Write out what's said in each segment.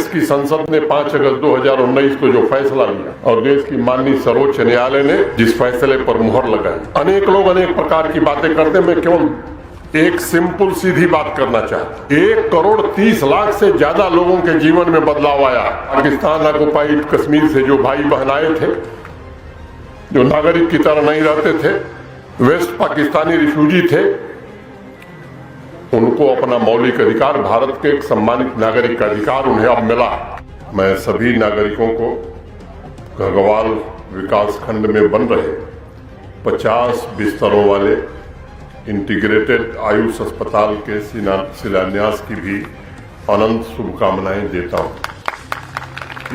देश की संसद ने 5 अगस्त 2019 को जो फैसला लिया और देश की माननीय सर्वोच्च न्यायालय ने जिस फैसले पर मुहर लगाई, अनेक लोग अनेक प्रकार की बातें करते हैं। मैं केवल एक सिंपल सीधी बात करना चाहता हूं। 1,30,00,000 से ज्यादा लोगों के जीवन में बदलाव आया। पाकिस्तान ऑक्युपाइड कश्मीर से जो भाई बहन आए थे, जो नागरिक की तरह नहीं रहते थे, वेस्ट पाकिस्तानी रिफ्यूजी थे, उनको अपना मौलिक अधिकार, भारत के एक सम्मानित नागरिक का अधिकार उन्हें अब मिला। मैं सभी नागरिकों को घग्वाल विकास खंड में बन रहे 50 बिस्तरों वाले इंटीग्रेटेड आयुष अस्पताल के शिलान्यास की भी अनंत शुभकामनाएं देता हूं।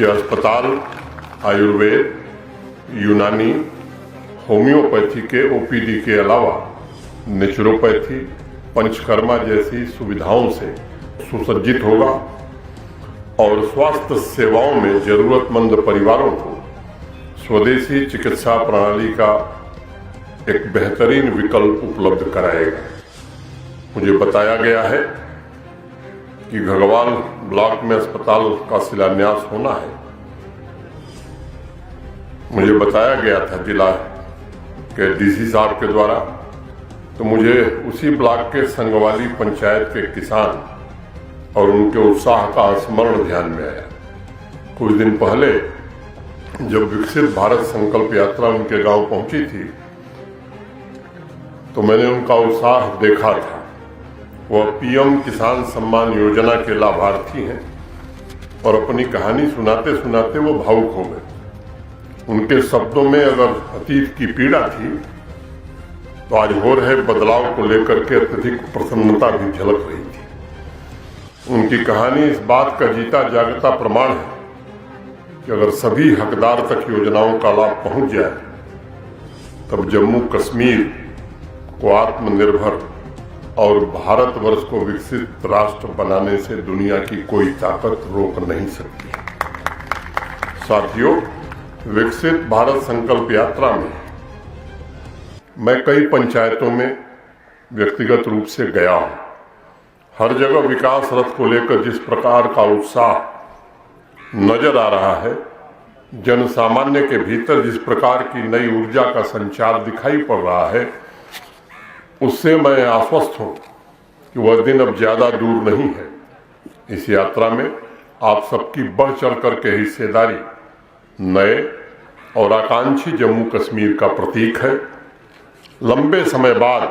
यह अस्पताल आयुर्वेद, यूनानी, होम्योपैथी के ओपीडी के अलावा नेचुरोपैथी, पंचकर्मा जैसी सुविधाओं से सुसज्जित होगा और स्वास्थ्य सेवाओं में जरूरतमंद परिवारों को स्वदेशी चिकित्सा प्रणाली का एक बेहतरीन विकल्प उपलब्ध कराएगा। मुझे बताया गया है कि घग्वाल ब्लॉक में अस्पताल का शिलान्यास होना है। मुझे बताया गया था जिला के डीसी साहब के द्वारा, तो मुझे उसी ब्लॉक के संगवाली पंचायत के किसान और उनके उत्साह का स्मरण ध्यान में आया। कुछ दिन पहले जब विकसित भारत संकल्प यात्रा उनके गांव पहुंची थी, तो मैंने उनका उत्साह देखा था। वह पीएम किसान सम्मान योजना के लाभार्थी हैं और अपनी कहानी सुनाते सुनाते वो भावुक हो गए। उनके शब्दों में अगर अतीत की पीड़ा थी, तो आज हो रहे बदलाव को लेकर के अत्यधिक प्रसन्नता भी झलक रही थी। उनकी कहानी इस बात का जीता जागता प्रमाण है कि अगर सभी हकदार तक योजनाओं का लाभ पहुंच जाए, तब जम्मू कश्मीर को आत्मनिर्भर और भारतवर्ष को विकसित राष्ट्र बनाने से दुनिया की कोई ताकत रोक नहीं सकती। साथियों, विकसित भारत संकल्प यात्रा में मैं कई पंचायतों में व्यक्तिगत रूप से गया हूं। हर जगह विकास रथ को लेकर जिस प्रकार का उत्साह नजर आ रहा है, जन सामान्य के भीतर जिस प्रकार की नई ऊर्जा का संचार दिखाई पड़ रहा है, उससे मैं आश्वस्त हूं कि वह दिन अब ज्यादा दूर नहीं है। इस यात्रा में आप सबकी बढ़ चढ़ करके हिस्सेदारी नए और आकांक्षी जम्मू कश्मीर का प्रतीक है। लंबे समय बाद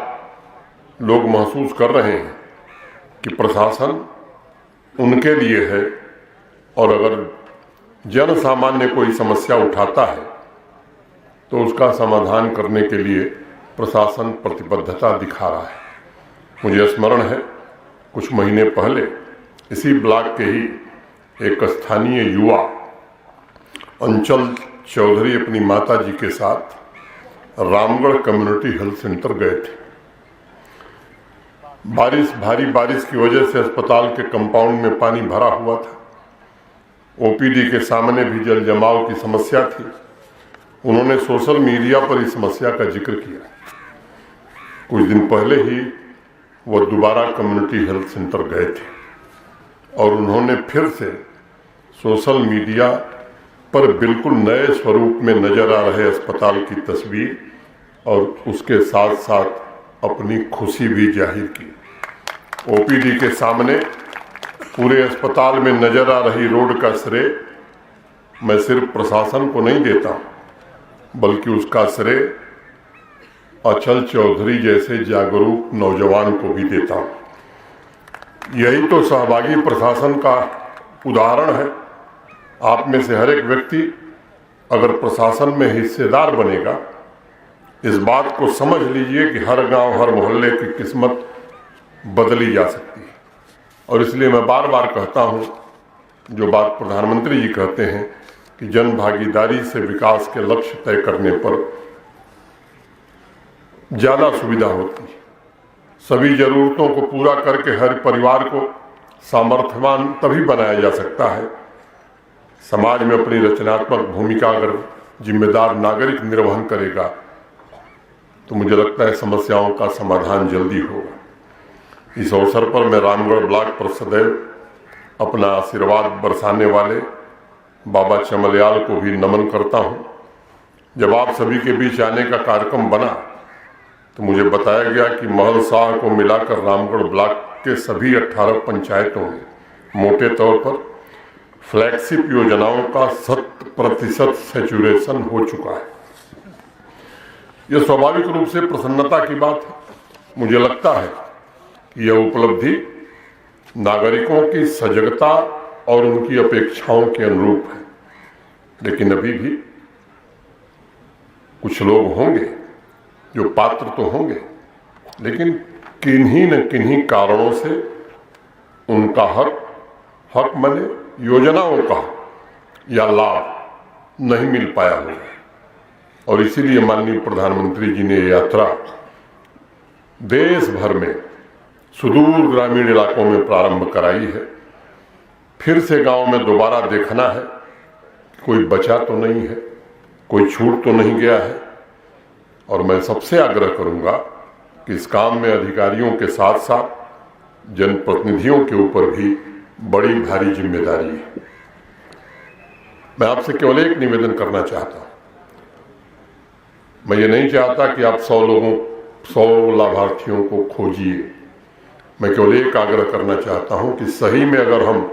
लोग महसूस कर रहे हैं कि प्रशासन उनके लिए है, और अगर जन सामान्य कोई समस्या उठाता है तो उसका समाधान करने के लिए प्रशासन प्रतिबद्धता दिखा रहा है। मुझे स्मरण है, कुछ महीने पहले इसी ब्लॉक के ही एक स्थानीय युवा अंचल चौधरी अपनी माता जी के साथ रामगढ़ कम्युनिटी हेल्थ सेंटर गए थे। भारी बारिश की वजह से अस्पताल के कंपाउंड में पानी भरा हुआ था। ओपीडी के सामने भी जल जमाव की समस्या थी। उन्होंने सोशल मीडिया पर इस समस्या का जिक्र किया। कुछ दिन पहले ही वो दोबारा कम्युनिटी हेल्थ सेंटर गए थे और उन्होंने फिर से सोशल मीडिया पर बिल्कुल नए स्वरूप में नजर आ रहे अस्पताल की तस्वीर और उसके साथ साथ अपनी खुशी भी जाहिर की। ओपीडी के सामने पूरे अस्पताल में नजर आ रही रोड का श्रेय मैं सिर्फ प्रशासन को नहीं देता, बल्कि उसका श्रेय अचल चौधरी जैसे जागरूक नौजवान को भी देता हूं। यही तो सहभागी प्रशासन का उदाहरण है। आप में से हर एक व्यक्ति अगर प्रशासन में हिस्सेदार बनेगा, इस बात को समझ लीजिए कि हर गांव, हर मोहल्ले की किस्मत बदली जा सकती है। और इसलिए मैं बार बार कहता हूं, जो बात प्रधानमंत्री जी कहते हैं कि जन भागीदारी से विकास के लक्ष्य तय करने पर ज्यादा सुविधा होती है। सभी जरूरतों को पूरा करके हर परिवार को सामर्थ्यवान तभी बनाया जा सकता है। समाज में अपनी रचनात्मक भूमिका अगर जिम्मेदार नागरिक निर्वहन करेगा, तो मुझे लगता है समस्याओं का समाधान जल्दी होगा। इस अवसर पर मैं रामगढ़ ब्लॉक पर सदैव अपना आशीर्वाद बरसाने वाले बाबा चमलयाल को भी नमन करता हूँ। जब आप सभी के बीच आने का कार्यक्रम बना तो मुझे बताया गया कि महल शाह को मिलाकर रामगढ़ ब्लॉक के सभी 18 पंचायतों में मोटे तौर पर फ्लैगशिप योजनाओं का 100% सैचुरेशन हो चुका है। यह स्वाभाविक रूप से प्रसन्नता की बात है। मुझे लगता है कि यह उपलब्धि नागरिकों की सजगता और उनकी अपेक्षाओं के अनुरूप है, लेकिन अभी भी कुछ लोग होंगे जो पात्र तो होंगे, लेकिन किन्हीं न किन्हीं कारणों से उनका हक माने योजनाओं का या लाभ नहीं मिल पाया होगा। और इसीलिए माननीय प्रधानमंत्री जी ने ये यात्रा देश भर में सुदूर ग्रामीण इलाकों में प्रारंभ कराई है। फिर से गांव में दोबारा देखना है कोई बचा तो नहीं है, कोई छूट तो नहीं गया है। और मैं सबसे आग्रह करूंगा कि इस काम में अधिकारियों के साथ साथ जनप्रतिनिधियों के ऊपर भी बड़ी भारी जिम्मेदारी है। मैं आपसे केवल एक निवेदन करना चाहता हूं। मैं ये नहीं चाहता कि आप 100 लाभार्थियों को खोजिए। मैं केवल एक आग्रह करना चाहता हूं कि सही में अगर हम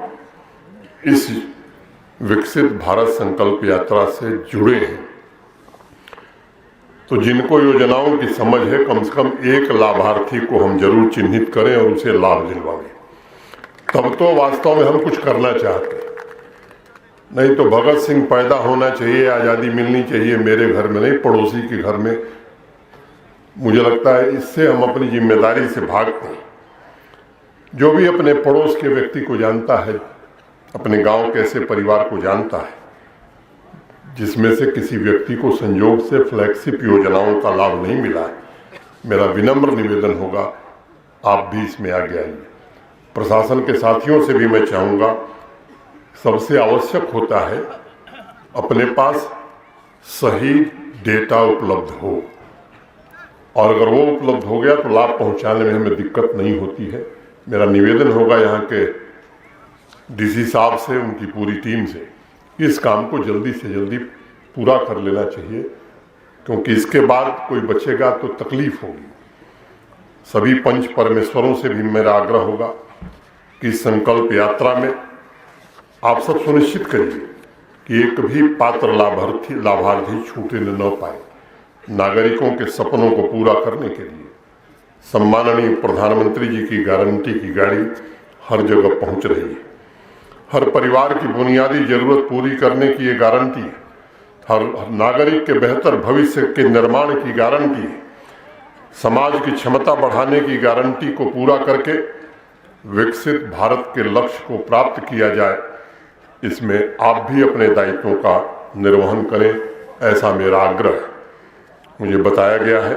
इस विकसित भारत संकल्प यात्रा से जुड़े हैं तो जिनको योजनाओं की समझ है कम से कम एक लाभार्थी को हम जरूर चिन्हित करें और उसे लाभ दिलवाएं। तब तो वास्तव में हम कुछ करना चाहते हैं। नहीं तो भगत सिंह पैदा होना चाहिए, आज़ादी मिलनी चाहिए, मेरे घर में नहीं पड़ोसी के घर में। मुझे लगता है इससे हम अपनी जिम्मेदारी से भागते हैं। जो भी अपने पड़ोस के व्यक्ति को जानता है, अपने गांव के ऐसे परिवार को जानता है जिसमें से किसी व्यक्ति को संयोग से फ्लैगशिप योजनाओं का लाभ नहीं मिला है, मेरा विनम्र निवेदन होगा आप भी इसमें आगे आइए। प्रशासन के साथियों से भी मैं चाहूँगा, सबसे आवश्यक होता है अपने पास सही डेटा उपलब्ध हो, और अगर वो उपलब्ध हो गया तो लाभ पहुंचाने में हमें दिक्कत नहीं होती है। मेरा निवेदन होगा यहाँ के डीसी साहब से, उनकी पूरी टीम से, इस काम को जल्दी से जल्दी पूरा कर लेना चाहिए, क्योंकि इसके बाद कोई बचेगा तो तकलीफ होगी। सभी पंच परमेश्वरों से भी मेरा आग्रह होगा कि संकल्प यात्रा में आप सब सुनिश्चित करिए कि एक भी पात्र लाभार्थी छूटे न पाए। नागरिकों के सपनों को पूरा करने के लिए सम्माननीय प्रधानमंत्री जी की गारंटी की गाड़ी हर जगह पहुंच रही है। हर परिवार की बुनियादी जरूरत पूरी करने की ये गारंटी है। हर नागरिक के बेहतर भविष्य के निर्माण की गारंटी है। समाज की क्षमता बढ़ाने की गारंटी को पूरा करके विकसित भारत के लक्ष्य को प्राप्त किया जाए, इसमें आप भी अपने दायित्वों का निर्वहन करें, ऐसा मेरा आग्रह है। मुझे बताया गया है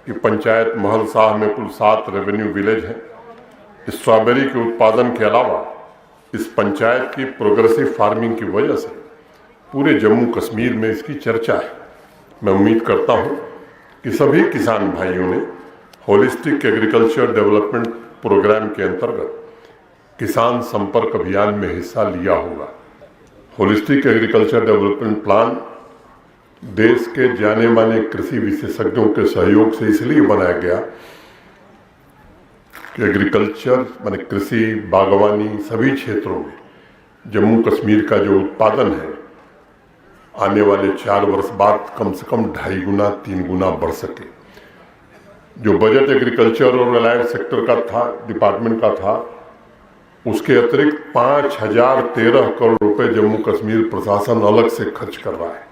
कि पंचायत महल शाह में कुल 7 रेवेन्यू विलेज हैं। स्ट्रॉबेरी के उत्पादन के अलावा इस पंचायत की प्रोग्रेसिव फार्मिंग की वजह से पूरे जम्मू कश्मीर में इसकी चर्चा है। मैं उम्मीद करता हूं कि सभी किसान भाइयों ने होलिस्टिक एग्रीकल्चर डेवलपमेंट प्रोग्राम के अंतर्गत किसान संपर्क अभियान में हिस्सा लिया होगा। होलिस्टिक एग्रीकल्चर डेवलपमेंट प्लान देश के जाने माने कृषि विशेषज्ञों के सहयोग से इसलिए बनाया गया कि एग्रीकल्चर माने कृषि, बागवानी, सभी क्षेत्रों में जम्मू कश्मीर का जो उत्पादन है आने वाले 4 वर्ष बाद कम से कम 2.5 गुना 3 गुना बढ़ सके। जो बजट एग्रीकल्चर और अलाइड सेक्टर का था, डिपार्टमेंट का था, उसके अतिरिक्त 5013 करोड़ रुपए जम्मू कश्मीर प्रशासन अलग से खर्च कर रहा है।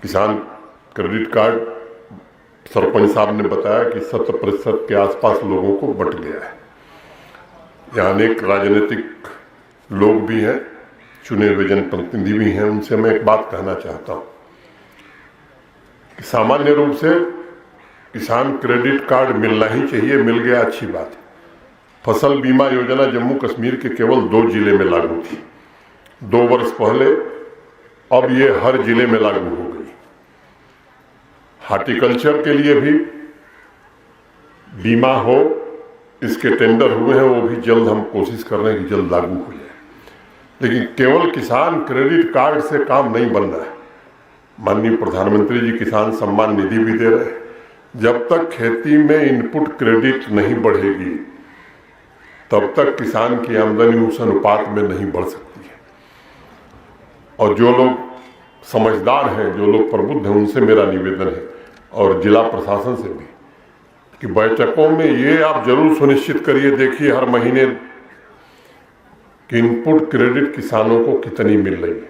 किसान क्रेडिट कार्ड सरपंच साहब ने बताया कि 70% के आसपास लोगों को बंट गया है। यहाँ अनेक राजनीतिक लोग भी हैं, चुने हुए जनप्रतिनिधि भी हैं। उनसे मैं एक बात कहना चाहता हूँ कि सामान्य रूप से किसान क्रेडिट कार्ड मिलना ही चाहिए, मिल गया अच्छी बात है। फसल बीमा योजना जम्मू कश्मीर के केवल 2 जिले में लागू थी 2 वर्ष पहले, अब ये हर जिले में लागू हो गई। हार्टिकल्चर के लिए भी बीमा हो इसके टेंडर हुए हैं, वो भी जल्द हम कोशिश कर रहे हैं कि जल्द लागू हो जाए। लेकिन केवल किसान क्रेडिट कार्ड से काम नहीं बन रहा है। माननीय प्रधानमंत्री जी किसान सम्मान निधि भी दे रहे हैं। जब तक खेती में इनपुट क्रेडिट नहीं बढ़ेगी तब तक किसान की आमदनी उस अनुपात में नहीं बढ़ सकती है। और जो लोग समझदार हैं, जो लोग प्रबुद्ध हैं, उनसे मेरा निवेदन है और जिला प्रशासन से भी कि बैठकों में ये आप जरूर सुनिश्चित करिए, देखिए हर महीने कि इनपुट क्रेडिट किसानों को कितनी मिल रही है।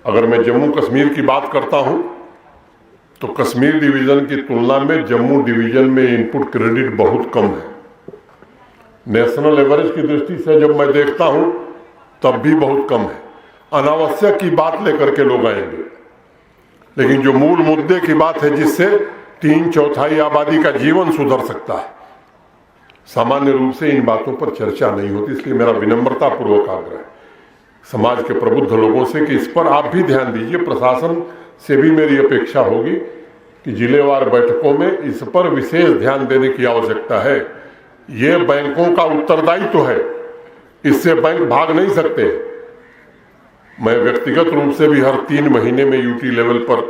अगर मैं जम्मू कश्मीर की बात करता हूं तो कश्मीर डिवीजन की तुलना में जम्मू डिवीजन में इनपुट क्रेडिट बहुत कम है। नेशनल एवरेज की दृष्टि से जब मैं देखता हूं तब भी बहुत कम है। अनावश्यक की बात लेकर के लोग आएंगे, लेकिन जो मूल मुद्दे की बात है जिससे 3/4 आबादी का जीवन सुधर सकता है, सामान्य रूप से इन बातों पर चर्चा नहीं होती। इसलिए मेरा विनम्रता पूर्वक आग्रह है समाज के प्रबुद्ध लोगों से कि इस पर आप भी ध्यान दीजिए। प्रशासन से भी मेरी अपेक्षा होगी कि जिलेवार बैठकों में इस पर विशेष ध्यान देने की आवश्यकता है। ये बैंकों का उत्तरदायित्व है, इससे बैंक भाग नहीं सकते। मैं व्यक्तिगत रूप से भी हर 3 महीने में यूटी लेवल पर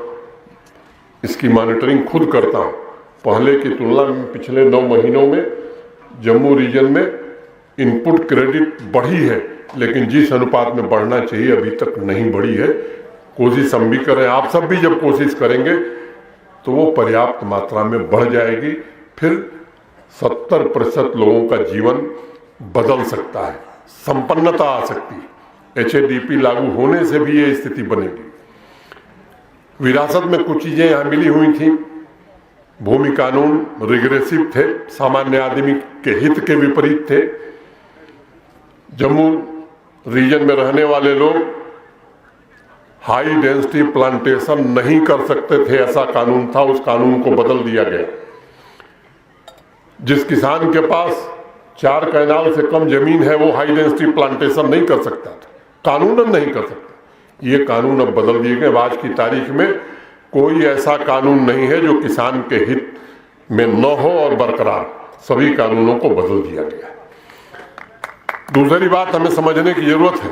इसकी मॉनिटरिंग खुद करता हूं। पहले की तुलना में पिछले 9 महीनों में जम्मू रीजन में इनपुट क्रेडिट बढ़ी है, लेकिन जिस अनुपात में बढ़ना चाहिए अभी तक नहीं बढ़ी है। कोशिश हम भी करें, आप सब भी जब कोशिश करेंगे तो वो पर्याप्त मात्रा में बढ़ जाएगी। फिर 70% लोगों का जीवन बदल सकता है, संपन्नता आ सकती है। HADP लागू होने से भी ये स्थिति बनेगी। विरासत में कुछ चीजें यहां मिली हुई थी। भूमि कानून रिग्रेसिव थे, सामान्य आदमी के हित के विपरीत थे। जम्मू रीजन में रहने वाले लोग हाई डेंसिटी प्लांटेशन नहीं कर सकते थे, ऐसा कानून था। उस कानून को बदल दिया गया। जिस किसान के पास 4 कैनाल से कम जमीन है वो हाई डेंसिटी प्लांटेशन नहीं कर सकता था, कानूनन नहीं कर सकता। ये कानून अब बदल दिए गए। आज की तारीख में कोई ऐसा कानून नहीं है जो किसान के हित में न हो और बरकरार, सभी कानूनों को बदल दिया गया। दूसरी बात हमें समझने की जरूरत है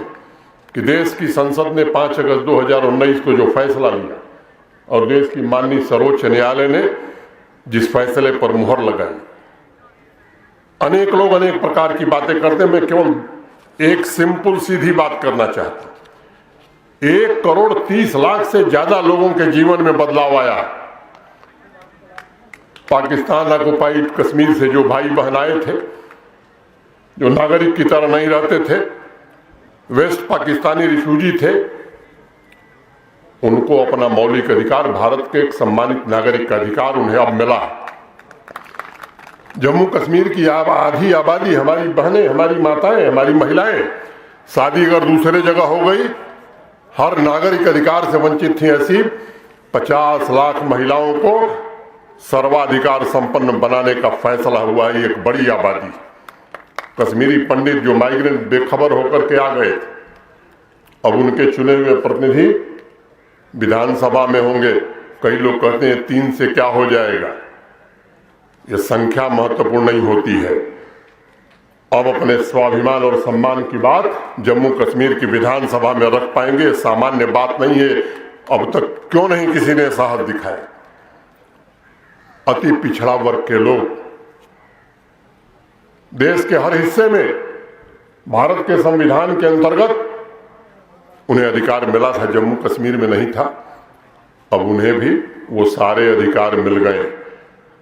कि देश की संसद ने 5 अगस्त 2019 को जो फैसला लिया और देश की माननीय सर्वोच्च न्यायालय ने जिस फैसले पर मुहर लगाई, अनेक लोग अनेक प्रकार की बातें करते हैं। मैं केवल एक सिंपल सीधी बात करना चाहता हूं। 1,30,00,000 से ज्यादा लोगों के जीवन में बदलाव आया। पाकिस्तान ऑक्युपाइड कश्मीर से जो भाई बहन आए थे, जो नागरिक की तरह नहीं रहते थे, वेस्ट पाकिस्तानी रिफ्यूजी थे, उनको अपना मौलिक अधिकार, भारत के एक सम्मानित नागरिक का अधिकार उन्हें अब मिला। जम्मू कश्मीर की आधी आबादी, हमारी बहनें, हमारी माताएं, हमारी महिलाएं, शादी अगर दूसरे जगह हो गई, हर नागरिक अधिकार से वंचित थी। ऐसी 50 लाख महिलाओं को सर्वाधिकार संपन्न बनाने का फैसला हुआ है। एक बड़ी आबादी कश्मीरी पंडित जो माइग्रेंट बेखबर होकर के आ गए थे, अब उनके चुने हुए प्रतिनिधि विधानसभा में होंगे। कई लोग कहते हैं 3 से क्या हो जाएगा। यह संख्या महत्वपूर्ण नहीं होती है। अब अपने स्वाभिमान और सम्मान की बात जम्मू कश्मीर की विधानसभा में रख पाएंगे, सामान्य बात नहीं है। अब तक क्यों नहीं किसी ने साहस दिखाया। अति पिछड़ा वर्ग के लोग देश के हर हिस्से में भारत के संविधान के अंतर्गत उन्हें अधिकार मिला था, जम्मू कश्मीर में नहीं था। अब उन्हें भी वो सारे अधिकार मिल गए।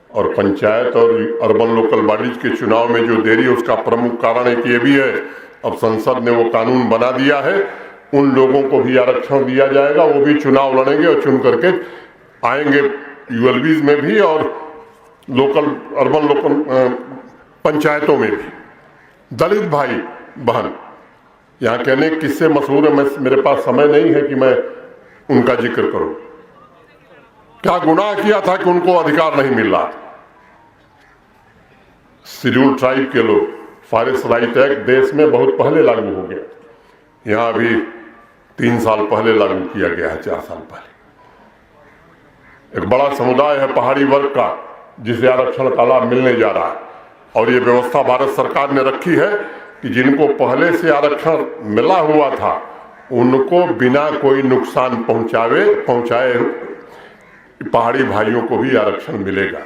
और पंचायत और अर्बन लोकल बॉडीज के चुनाव में जो देरी है उसका प्रमुख कारण एक ये भी है, अब संसद ने वो कानून बना दिया है, उन लोगों को भी आरक्षण दिया जाएगा। वो भी चुनाव लड़ेंगे और चुन करके आएंगे, यूएलबीज में भी और लोकल अर्बन लोकल पंचायतों में भी। दलित भाई बहन यहाँ कहने किससे मशहूर है, मेरे पास समय नहीं है कि मैं उनका जिक्र करूं। क्या गुनाह किया था कि उनको अधिकार नहीं मिल रहा। शेड्यूल ट्राइब के लोग, फॉरेस्ट राइट एक्ट देश में बहुत पहले लागू हो गया, यहां भी 3 साल पहले लागू किया गया है, 4 साल पहले। एक बड़ा समुदाय है पहाड़ी वर्ग का जिसे आरक्षण का लाभ मिलने जा रहा है। और ये व्यवस्था भारत सरकार ने रखी है कि जिनको पहले से आरक्षण मिला हुआ था उनको बिना कोई नुकसान पहुंचाए पहाड़ी भाइयों को भी आरक्षण मिलेगा।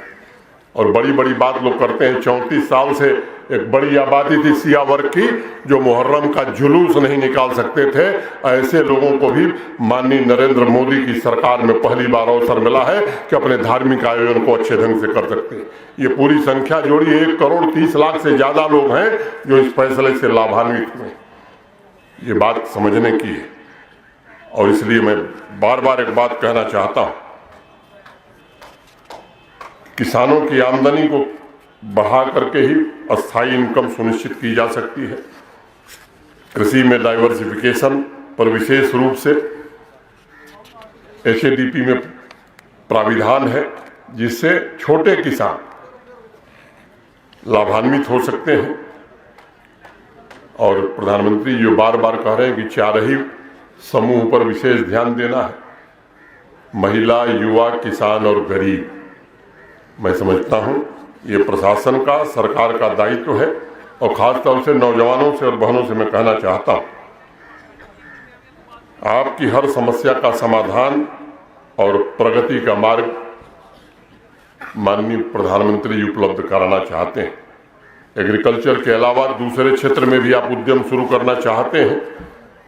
और बड़ी बड़ी बात लोग करते हैं, 34 साल से एक बड़ी आबादी थी सिया वर्ग की जो मुहर्रम का जुलूस नहीं निकाल सकते थे, ऐसे लोगों को भी माननीय नरेंद्र मोदी की सरकार में पहली बार अवसर मिला है कि अपने धार्मिक आयोजन को अच्छे ढंग से कर सकते हैं। ये पूरी संख्या जोड़ी 1,30,00,000 से ज्यादा लोग हैं जो इस फैसले से लाभान्वित हुए। ये बात समझने की है और इसलिए मैं बार बार एक बात कहना चाहता हूं, किसानों की आमदनी को बढ़ा करके ही अस्थायी इनकम सुनिश्चित की जा सकती है। कृषि में डाइवर्सिफिकेशन पर विशेष रूप से HADP में प्राविधान है जिससे छोटे किसान लाभान्वित हो सकते हैं। और प्रधानमंत्री जो बार बार कह रहे हैं कि 4 ही समूह पर विशेष ध्यान देना है, महिला, युवा, किसान और गरीब। मैं समझता हूं ये प्रशासन का, सरकार का दायित्व है और खासतौर से नौजवानों से और बहनों से मैं कहना चाहता हूं, आपकी हर समस्या का समाधान और प्रगति का मार्ग माननीय प्रधानमंत्री उपलब्ध कराना चाहते हैं। एग्रीकल्चर के अलावा दूसरे क्षेत्र में भी आप उद्यम शुरू करना चाहते हैं,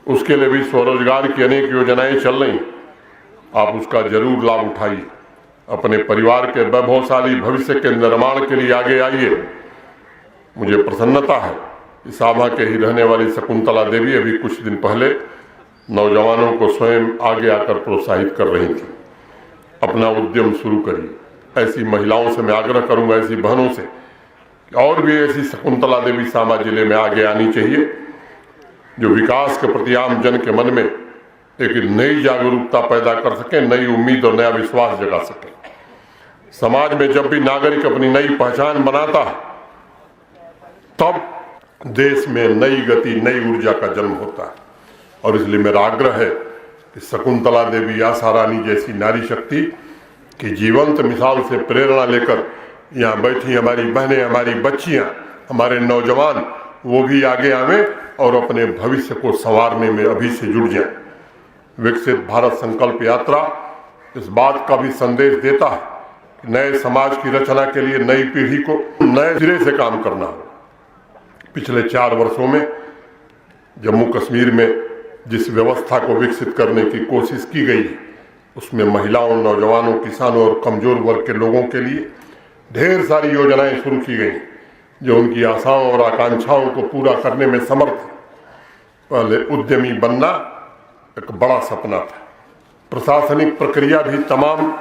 उसके लिए भी स्वरोजगार की अनेक योजनाएं चल रही, आप उसका जरूर लाभ उठाइए। अपने परिवार के वैभवशाली भविष्य के निर्माण के लिए आगे आइए। मुझे प्रसन्नता है कि साभा के ही रहने वाली शकुंतला देवी अभी कुछ दिन पहले नौजवानों को स्वयं आगे आकर प्रोत्साहित कर रही थी, अपना उद्यम शुरू करिए। ऐसी महिलाओं से मैं आग्रह करूंगा, ऐसी बहनों से, और भी ऐसी शकुंतला देवी सामा जिले में आगे आनी चाहिए जो विकास के प्रति आम जन के मन में एक नई जागरूकता पैदा कर सके, नई उम्मीद और नया विश्वास जगा सके। समाज में जब भी नागरिक अपनी नई पहचान बनाता है तब देश में नई गति, नई ऊर्जा का जन्म होता है। और इसलिए मेरा आग्रह है कि शकुंतला देवी, आशा रानी जैसी नारी शक्ति की जीवंत मिसाल से प्रेरणा लेकर यहाँ बैठी हमारी बहनें, हमारी बच्चियां, हमारे नौजवान, वो भी आगे आवे और अपने भविष्य को संवारने में अभी से जुड़ जाएं। विकसित भारत संकल्प यात्रा इस बात का भी संदेश देता है कि नए समाज की रचना के लिए नई पीढ़ी को नए सिरे से काम करना हो। पिछले 4 वर्षों में जम्मू कश्मीर में जिस व्यवस्था को विकसित करने की कोशिश की गई है उसमें महिलाओं, नौजवानों, किसानों और कमजोर वर्ग के लोगों के लिए ढेर सारी योजनाएं शुरू की गई जो उनकी आशाओं और आकांक्षाओं को पूरा करने में समर्थ है। पहले उद्यमी बनना एक बड़ा सपना था, प्रशासनिक प्रक्रिया भी तमाम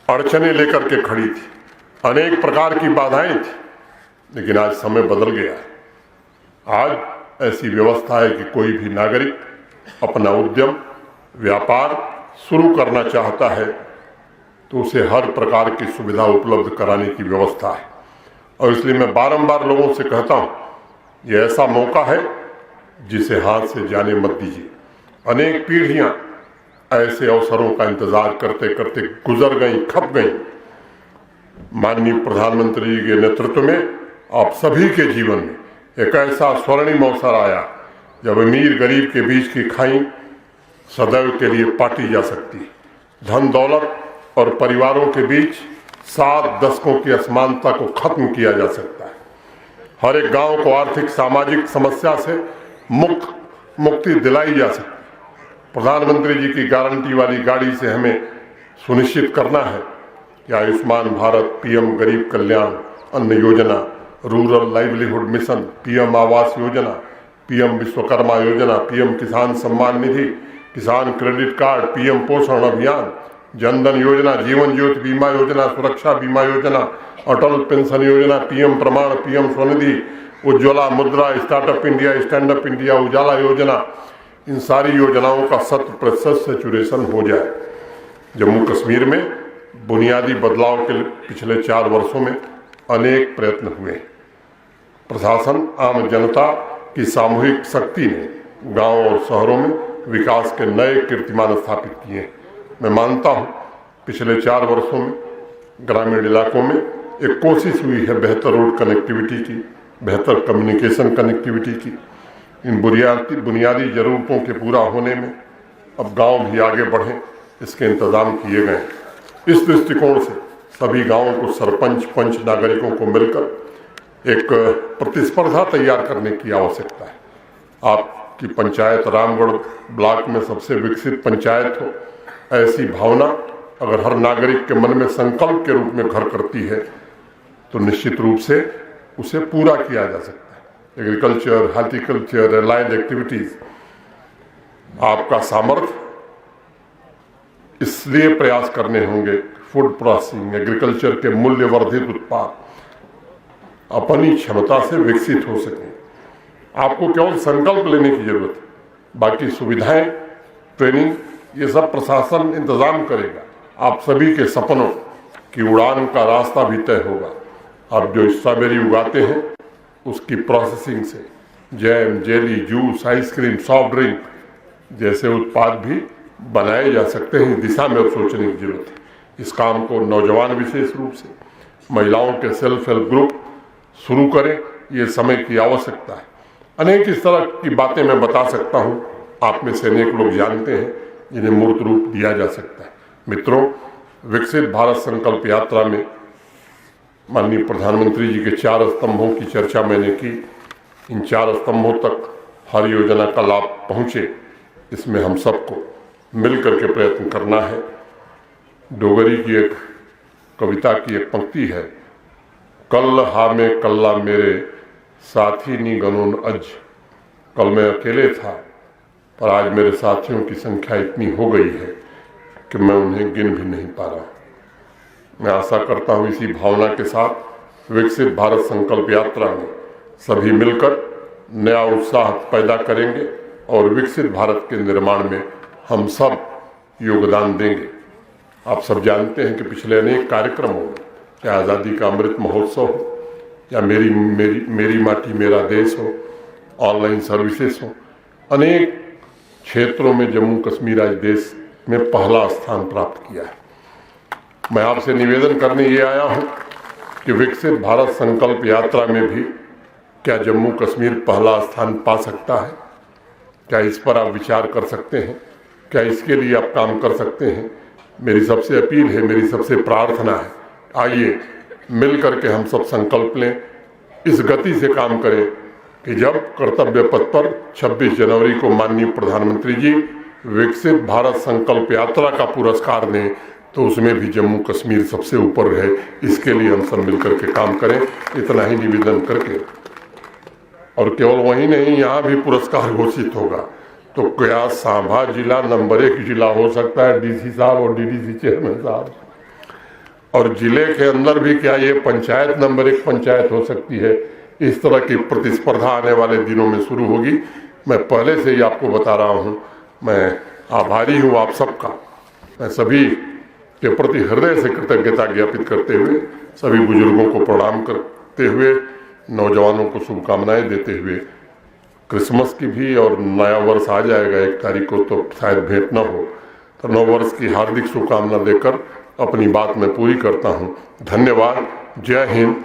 अड़चने लेकर के खड़ी थी, अनेक प्रकार की बाधाएं थी, लेकिन आज समय बदल गया है। आज ऐसी व्यवस्था है कि कोई भी नागरिक अपना उद्यम, व्यापार शुरू करना चाहता है तो उसे हर प्रकार की सुविधा उपलब्ध कराने की व्यवस्था है। और इसलिए मैं बारंबार लोगों से कहता हूं, ये ऐसा मौका है जिसे हाथ से जाने मत दीजिए। अनेक पीढ़ियां ऐसे अवसरों का इंतजार करते करते गुजर गई, खप गई। माननीय प्रधानमंत्री के नेतृत्व में आप सभी के जीवन में एक ऐसा स्वर्णिम अवसर आया जब अमीर गरीब के बीच की खाई सदैव के लिए पाटी जा सकती है। धन दौलत और परिवारों के बीच 7 दशकों की असमानता को खत्म किया जा सकता है। हर एक गांव को आर्थिक सामाजिक समस्या से मुक्ति दिलाई जा सकती है। प्रधानमंत्री जी की गारंटी वाली गाड़ी से हमें सुनिश्चित करना है कि आयुष्मान भारत, पीएम गरीब कल्याण अन्न योजना, rural livelihood mission, PM Awas Yojana, PM Vishwakarma योजना, पीएम किसान सम्मान निधि, किसान क्रेडिट कार्ड, पीएम पोषण अभियान, जनधन योजना, जीवन ज्योति बीमा योजना, सुरक्षा बीमा योजना, अटल पेंशन योजना, PM Pramaan, PM Svanidhi, Ujjwala Mudra, startup India, stand up India, Ujala योजना, इन सारी योजनाओं का 100% सैचुरेशन हो जाए। जम्मू कश्मीर में बुनियादी बदलाव के पिछले 4 वर्षों में अनेक प्रयत्न हुए। प्रशासन, आम जनता की सामूहिक शक्ति ने गांव और शहरों में विकास के नए कीर्तिमान स्थापित किए। मैं मानता हूं पिछले 4 वर्षों में ग्रामीण इलाकों में एक कोशिश हुई है बेहतर रोड कनेक्टिविटी की, बेहतर कम्युनिकेशन कनेक्टिविटी की। इन बुनियादी ज़रूरतों के पूरा होने में अब गांव भी आगे बढ़ें, इसके इंतज़ाम किए गए। इस दृष्टिकोण से सभी गांवों को सरपंच, पंच, नागरिकों को मिलकर एक प्रतिस्पर्धा तैयार करने की आवश्यकता है। आपकी पंचायत रामगढ़ ब्लॉक में सबसे विकसित पंचायत हो, ऐसी भावना अगर हर नागरिक के मन में संकल्प के रूप में घर करती है तो निश्चित रूप से उसे पूरा किया जा सकता है। एग्रीकल्चर, हार्टिकल्चर, एलाइड एक्टिविटीज, आपका सामर्थ्य इसलिए प्रयास करने होंगे। फूड प्रोसेसिंग, एग्रीकल्चर के मूल्य वर्धित उत्पाद अपनी क्षमता से विकसित हो सकें। आपको केवल संकल्प लेने की जरूरत है, बाकी सुविधाएं, ट्रेनिंग, ये सब प्रशासन इंतजाम करेगा। आप सभी के सपनों की उड़ान का रास्ता भी तय होगा। आप जो स्ट्रॉबेरी उगाते हैं उसकी प्रोसेसिंग से jam, jelly, juice, ice cream, soft drink जैसे उत्पाद भी बनाए जा सकते हैं। इस दिशा में अब सोचने की जरूरत है। इस काम को नौजवान विशेष रूप से, महिलाओं के सेल्फ हेल्प ग्रुप शुरू करें, ये समय की आवश्यकता है। अनेक इस तरह की बातें मैं बता सकता हूँ, आप में से अनेक लोग जानते हैं, जिन्हें मूर्त रूप दिया जा सकता है। मित्रों, विकसित भारत संकल्प यात्रा में माननीय प्रधानमंत्री जी के 4 स्तंभों की चर्चा मैंने की। इन 4 स्तंभों तक हर योजना का लाभ पहुँचे, इसमें हम सबको मिल करके प्रयत्न करना है। डोगरी की एक कविता की एक पंक्ति है, कल हा में कल्ला मेरे साथी नी गनोन अज। कल मैं अकेले था, पर आज मेरे साथियों की संख्या इतनी हो गई है कि मैं उन्हें गिन भी नहीं पा रहा। मैं आशा करता हूँ इसी भावना के साथ विकसित भारत संकल्प यात्रा में सभी मिलकर नया उत्साह पैदा करेंगे और विकसित भारत के निर्माण में हम सब योगदान देंगे। आप सब जानते हैं कि पिछले अनेक कार्यक्रमों में, चाहे आज़ादी का अमृत महोत्सव हो या मेरी माटी मेरा देश हो, ऑनलाइन सर्विसेज हो, अनेक क्षेत्रों में जम्मू कश्मीर आज देश में पहला स्थान प्राप्त किया है। मैं आपसे निवेदन करने ये आया हूँ कि विकसित भारत संकल्प यात्रा में भी क्या जम्मू कश्मीर पहला स्थान पा सकता है? क्या इस पर आप विचार कर सकते हैं? क्या इसके लिए आप काम कर सकते हैं? मेरी सबसे अपील है, मेरी सबसे प्रार्थना है, आइए मिल करके हम सब संकल्प लें, इस गति से काम करें कि जब कर्तव्य पथ पर 26 जनवरी को माननीय प्रधानमंत्री जी विकसित भारत संकल्प यात्रा का पुरस्कार दें तो उसमें भी जम्मू कश्मीर सबसे ऊपर रहे। इसके लिए हम सब मिल करके काम करें, इतना ही निवेदन करके। और केवल वही नहीं, यहाँ भी पुरस्कार घोषित होगा तो क्या सांभा जिला नंबर 1 जिला हो सकता है, डीसी साहब और डीडीसी चेयरमैन साहब, और जिले के अंदर भी क्या ये पंचायत नंबर 1 पंचायत हो सकती है? इस तरह की प्रतिस्पर्धा आने वाले दिनों में शुरू होगी। मैं पहले से ही आपको बता रहा हूँ, मैं आभारी हूँ आप सबका। मैं सभी के प्रति हृदय से कृतज्ञता ज्ञापित करते हुए, सभी बुजुर्गों को प्रणाम करते हुए, नौजवानों को शुभकामनाएं देते हुए, क्रिसमस की भी और नया वर्ष आ जाएगा 1 तारीख को, तो शायद भेंट न हो, तो नव वर्ष की हार्दिक शुभकामना देकर अपनी बात मैं पूरी करता हूँ। धन्यवाद। जय हिंद,